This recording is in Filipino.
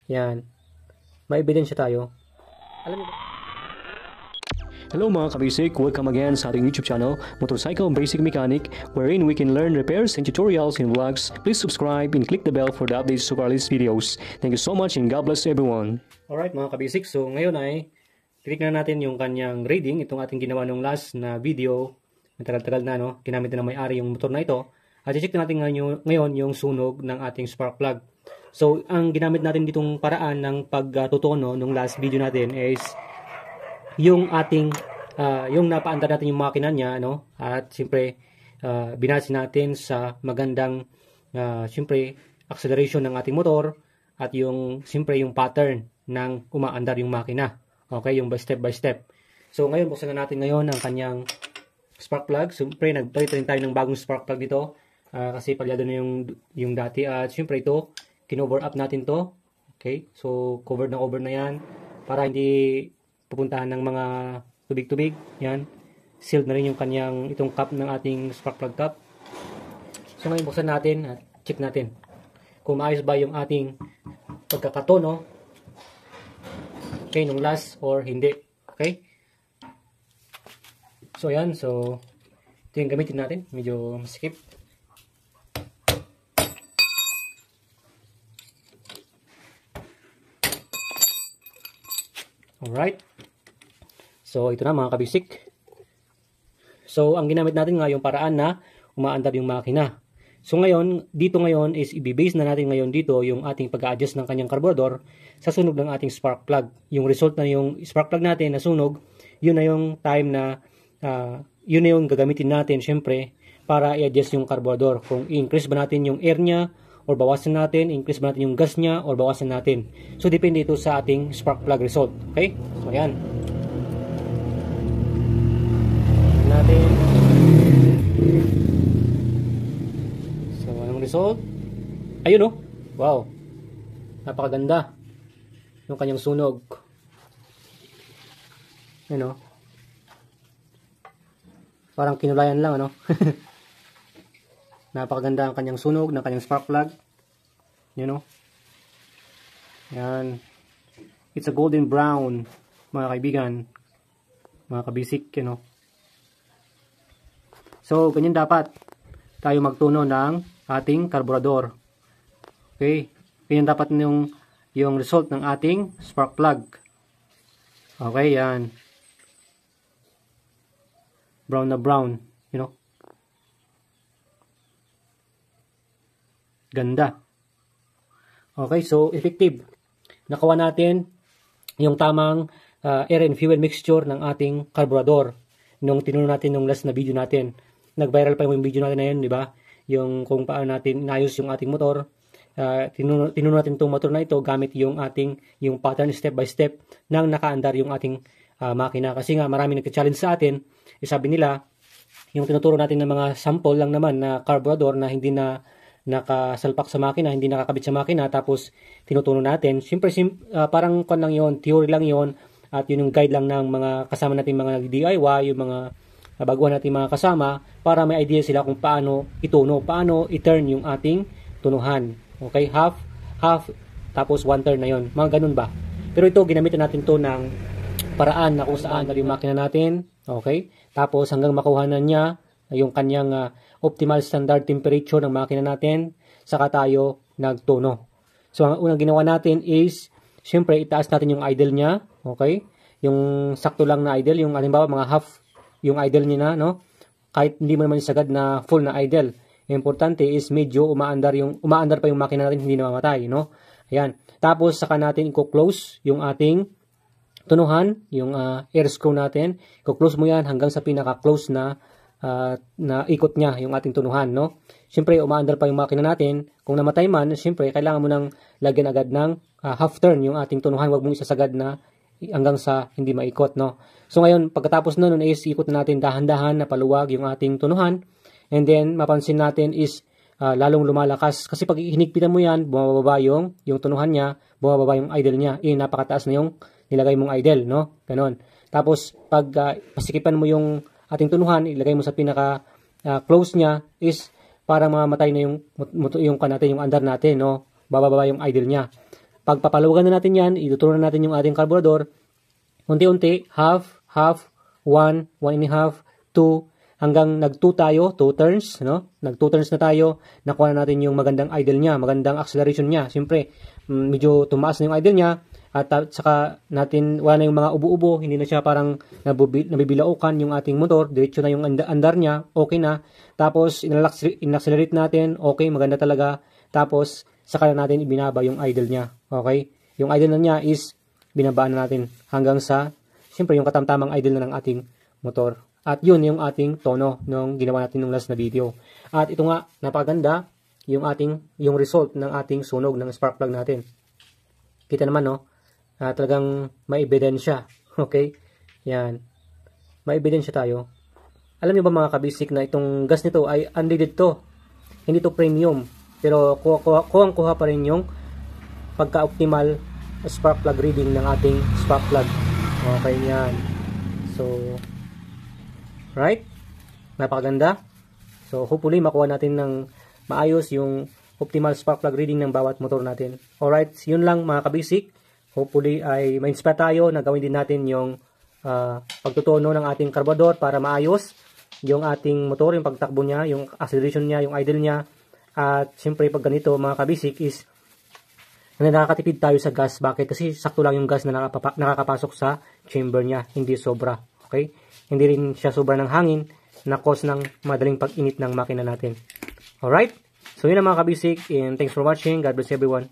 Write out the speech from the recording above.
Yan. May ebidensya tayo. Alam niyo ba? Hello mga kabasic, welcome again sa ating YouTube channel, Motorcycle Basic Mechanic, wherein we can learn repairs and tutorials and vlogs. Please subscribe and click the bell for the updates of our latest videos. Thank you so much and God bless everyone. Alright mga kabasic, so ngayon ay titignan natin yung kanyang reading, itong ating ginawa nung last na video. Matagal-tagal na, no? Ginamit na ng may-ari yung motor na ito. At i-check natin ngayon yung sunog ng ating spark plug. So, ang ginamit natin ditong paraan ng pagtutono nung last video natin is yung ating, yung napaandar natin yung makina niya, no? At siyempre, binase natin sa magandang, siyempre, acceleration ng ating motor at yung, siyempre, yung pattern ng umaandar yung makina. Okay, yung step by step. So, ngayon, buksan na natin ngayon ang kanyang spark plug. Siyempre, nagpalit rin tayo ng bagong spark plug dito. Kasi palyado na yung dati. At siyempre, ito, kinover up natin to. Okay, so, covered na yan. Para hindi pupuntahan ng mga tubig-tubig. Yan. Sealed na rin yung kanyang, itong cap ng ating spark plug cap. So, ngayon, buksan natin at check natin kung maayos ba yung ating pagkakatono. Okay, nung last or hindi. Okay? So, yan. So, ito yung gamitin natin. Medyo masikip. Alright. So, ito na mga kabisik. So, ang ginamit natin nga yung paraan na umaandar yung makina. So, ngayon, dito ngayon is i-base na natin ngayon dito yung ating pag-a-adjust ng kanyang carburetor sa sunog ng ating spark plug. Yung result na yung spark plug natin na sunog, yun na yung time na, yun na yung gagamitin natin syempre para i-adjust yung carburetor. Kung i-increase ba natin yung air niya or bawasan natin, increase ba natin yung gas niya or bawasan natin. So, depende ito sa ating spark plug result. Okay? So, ayan. Natin. So, anong result? Ayun, oh. Wow. Napakaganda. Yung kanyang sunog. Ayun, oh. Parang kinulayan lang, ano? Napakaganda ang kanyang sunog ng kanyang spark plug. You know? Yan. It's a golden brown, mga kaibigan. Mga kabisik, you know. So, ganyan dapat tayo magtuno ng ating carburetor. Okay? Ganyan dapat yung result ng ating spark plug. Okay, yan. Brown na brown, you know. Ganda. Okay, so effective. Nakawa natin yung tamang air and fuel mixture ng ating carburetor nung tinuno natin nung last na video natin. Nag-viral pa yung video natin na yun, di ba? Yung kung paano natin inayos yung ating motor. Tinuno natin itong motor na ito gamit yung pattern step by step nang nakaandar yung ating makina. Kasi nga marami nagka-challenge sa atin. Sabi nila, yung tinuturo natin ng mga sample lang naman na carburetor na hindi na nakasalpak sa makina, hindi nakakabit sa makina, tapos tinutuno natin. Siyempre, parang kon lang yon, theory lang yon, at yun yung guide lang ng mga kasama natin mga DIY, yung mga baguhan natin mga kasama, para may idea sila kung paano ituno, paano i-turn yung ating tunuhan. Okay, half, tapos one turn na yon. Mga ganun ba? Pero ito, ginamitan natin to ng paraan na kung saan na yung makina natin. Okay, tapos hanggang makuha na niya yung kanyang optimal standard temperature ng makina natin, saka tayo nagtuno. So, ang unang ginawa natin is, syempre, itaas natin yung idle niya, okay? Yung sakto lang na idle, yung halimbawa, mga half yung idle niya na, no? Kahit hindi mo naman sagad na full na idle. Yung importante is medyo umaandar pa yung makina natin, hindi namamatay, no? Ayan. Tapos, saka natin i-close yung ating tunuhan, yung air screw natin. I-close mo yan hanggang sa pinaka-close na ikot niya yung ating tunuhan, no? Siyempre, umaandar pa yung makina natin. Kung namatay man, siyempre, kailangan mo nang lagyan agad ng half turn yung ating tunuhan. Huwag mong isasagad na hanggang sa hindi maikot, no? So, ngayon, pagkatapos nun is ikot na natin dahan-dahan na paluwag yung ating tunuhan. And then, mapansin natin is lalong lumalakas. Kasi pag hinigpitan mo yan, bumababa yung tunuhan niya, bumababa yung idle niya. Napakataas na yung nilagay mong idle, no? Ganon. Tapos, pag pasikipan mo yung ating tunuhan, ilagay mo sa pinaka close niya is parang mamatay na yung andar natin, no? Bababa yung idle niya. pagpapaluwagan na natin yan, itutunan natin yung ating karburador, unti-unti, half, 1, 1.5, 2, hanggang nag 2 tayo, 2 turns, no? Nag 2 turns na tayo, nakuha na natin yung magandang idle niya, magandang acceleration niya. Siyempre, medyo tumaas na yung idle niya, at saka natin, wala na yung mga ubo-ubo, hindi na siya parang nabibilaukan yung ating motor, diretso na yung andar niya, okay na. Tapos, in-accelerate natin, okay, maganda talaga. Tapos, saka na natin ibinaba yung idle niya, okay? Yung idle na niya is, binabaan na natin hanggang sa, siyempre, yung katamtamang idle na ng ating motor. At yun yung ating tono nung ginawa natin nung last na video. At ito nga, napaganda yung result ng ating sunog ng spark plug natin. Kita naman, no? Talagang may ebidensya. Okay? Yan. May ebidensya tayo. Alam niyo ba mga kabisik na itong gas nito ay unleaded to. Hindi to premium. Pero kuha pa rin yung pagka-optimal spark plug reading ng ating spark plug. Okay, yan. So, right? Napakaganda. So, hopefully makuha natin ng maayos yung optimal spark plug reading ng bawat motor natin. Alright, yun lang mga kabisik. Hopefully ay ma-inspire tayo na gawin din natin yung pagtutono ng ating karburador para maayos yung ating motor, yung pagtakbo niya, yung acceleration niya, yung idle niya. At siyempre pag ganito mga kabisik is nakakatipid tayo sa gas. Bakit? Kasi sakto lang yung gas na nakakapasok sa chamber niya, hindi sobra. Okay? Hindi rin siya sobra ng hangin na cause ng madaling pag-init ng makina natin. Alright? So yun ang mga kabisik, and thanks for watching. God bless everyone.